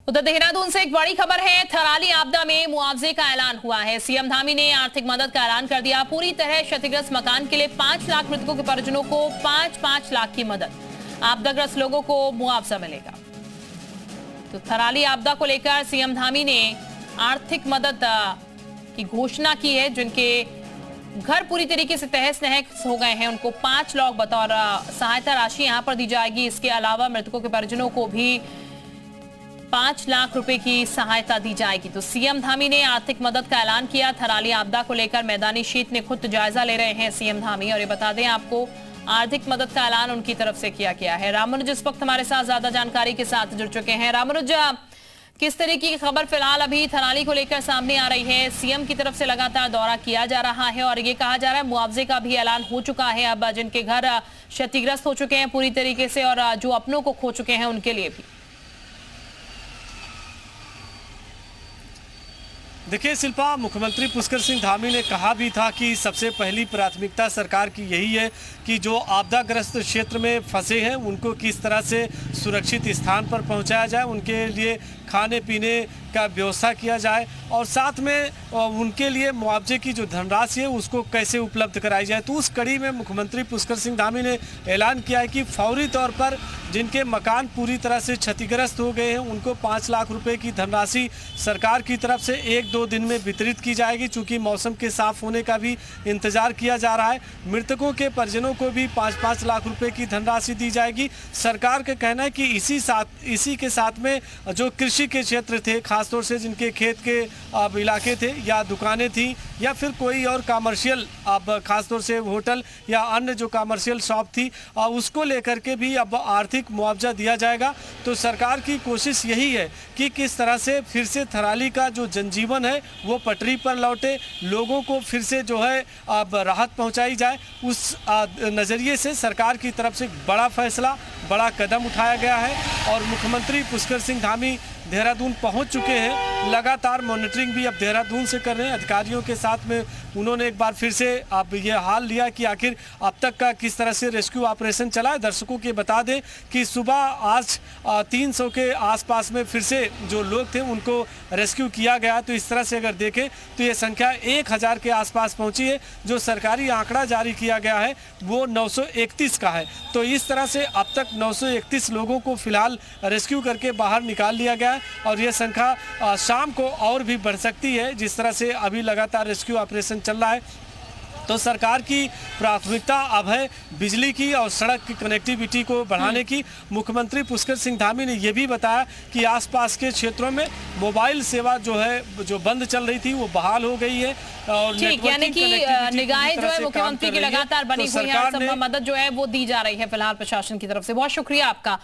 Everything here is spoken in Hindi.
उधर देहरादून से एक बड़ी खबर है। थराली आपदा में मुआवजे का ऐलान हुआ है। सीएम धामी ने आर्थिक मदद का ऐलान कर दिया। पूरी तरह क्षतिग्रस्त मकान के लिए 5 लाख मृतकों के परिजनों को 5-5 लाख की मदद। आपदाग्रस्त लोगों को मुआवजा मिलेगा। तो थराली आपदा को लेकर सीएम धामी ने आर्थिक मदद की घोषणा की है। जिनके घर पूरी तरीके से तहस नहस हो गए हैं उनको 5 लाख बतौर सहायता राशि यहां पर दी जाएगी। इसके अलावा मृतकों के परिजनों को भी 5 लाख रुपए की सहायता दी जाएगी। तो सीएम धामी ने आर्थिक मदद का ऐलान किया। थराली आपदा को लेकर मैदानी क्षेत्र में खुद जायजा ले रहे हैं सीएम धामी। और ये बता दें आपको, आर्थिक मदद का ऐलान उनकी तरफ से किया गया है। रामानुज इस वक्त हमारे साथ ज्यादा जानकारी के साथ जुड़ चुके हैं। रामानुज, किस तरीके की खबर फिलहाल अभी थराली को लेकर सामने आ रही है? सीएम की तरफ से लगातार दौरा किया जा रहा है और ये कहा जा रहा है मुआवजे का भी ऐलान हो चुका है। अब जिनके घर क्षतिग्रस्त हो चुके हैं पूरी तरीके से और जो अपनों को खो चुके हैं उनके लिए भी। देखिए शिल्पा, मुख्यमंत्री पुष्कर सिंह धामी ने कहा भी था कि सबसे पहली प्राथमिकता सरकार की यही है कि जो आपदाग्रस्त क्षेत्र में फंसे हैं उनको किस तरह से सुरक्षित स्थान पर पहुंचाया जाए, उनके लिए खाने पीने का व्यवस्था किया जाए और साथ में उनके लिए मुआवजे की जो धनराशि है उसको कैसे उपलब्ध कराई जाए। तो उस कड़ी में मुख्यमंत्री पुष्कर सिंह धामी ने ऐलान किया है कि फौरी तौर पर जिनके मकान पूरी तरह से क्षतिग्रस्त हो गए हैं उनको 5 लाख रुपए की धनराशि सरकार की तरफ से 1-2 दिन में वितरित की जाएगी। चूँकि मौसम के साफ होने का भी इंतजार किया जा रहा है। मृतकों के परिजनों को भी 5-5 लाख रुपए की धनराशि दी जाएगी। सरकार का कहना है कि इसी के साथ में जो कृषि के क्षेत्र थे, खासतौर से जिनके खेत के इलाके थे या दुकानें थी या फिर कोई और कमर्शियल अब खासतौर से होटल या अन्य जो कमर्शियल शॉप थी उसको लेकर के भी अब आर्थिक मुआवजा दिया जाएगा। तो सरकार की कोशिश यही है कि किस तरह से फिर से थराली का जो जनजीवन है वो पटरी पर लौटे, लोगों को फिर से जो है अब राहत पहुंचाई जाए। उस नज़रिए से सरकार की तरफ से बड़ा फैसला, बड़ा कदम उठाया गया है और मुख्यमंत्री पुष्कर सिंह धामी देहरादून पहुंच चुके हैं। लगातार मॉनिटरिंग भी अब देहरादून से कर रहे हैं अधिकारियों के साथ में। उन्होंने एक बार फिर से अब ये हाल लिया कि आखिर अब तक का किस तरह से रेस्क्यू ऑपरेशन चला है। दर्शकों के बता दें कि सुबह आज 300 के आसपास में फिर से जो लोग थे उनको रेस्क्यू किया गया। तो इस तरह से अगर देखें तो ये संख्या 1000 के आसपास पहुँची है। जो सरकारी आंकड़ा जारी किया गया है वो 931 का है। तो इस तरह से अब तक 931 लोगों को फिलहाल रेस्क्यू करके बाहर निकाल लिया गया है और ये संख्या शाम को और भी बढ़ सकती है जिस तरह से अभी लगातार रेस्क्यू ऑपरेशन चल रहा है। तो सरकार की प्राथमिकता अब है बिजली की और सड़क की कनेक्टिविटी को बढ़ाने की। मुख्यमंत्री पुष्कर सिंह धामी ने यह भी बताया कि आसपास के क्षेत्रों में मोबाइल सेवा जो है जो बंद चल रही थी वो बहाल हो गई है और ठीक, यानी कि निगाहें जो है मुख्यमंत्री की लगातार बनी हुई है। सब मदद जो है वो दी जा रही है फिलहाल प्रशासन की तरफ से। बहुत शुक्रिया आपका।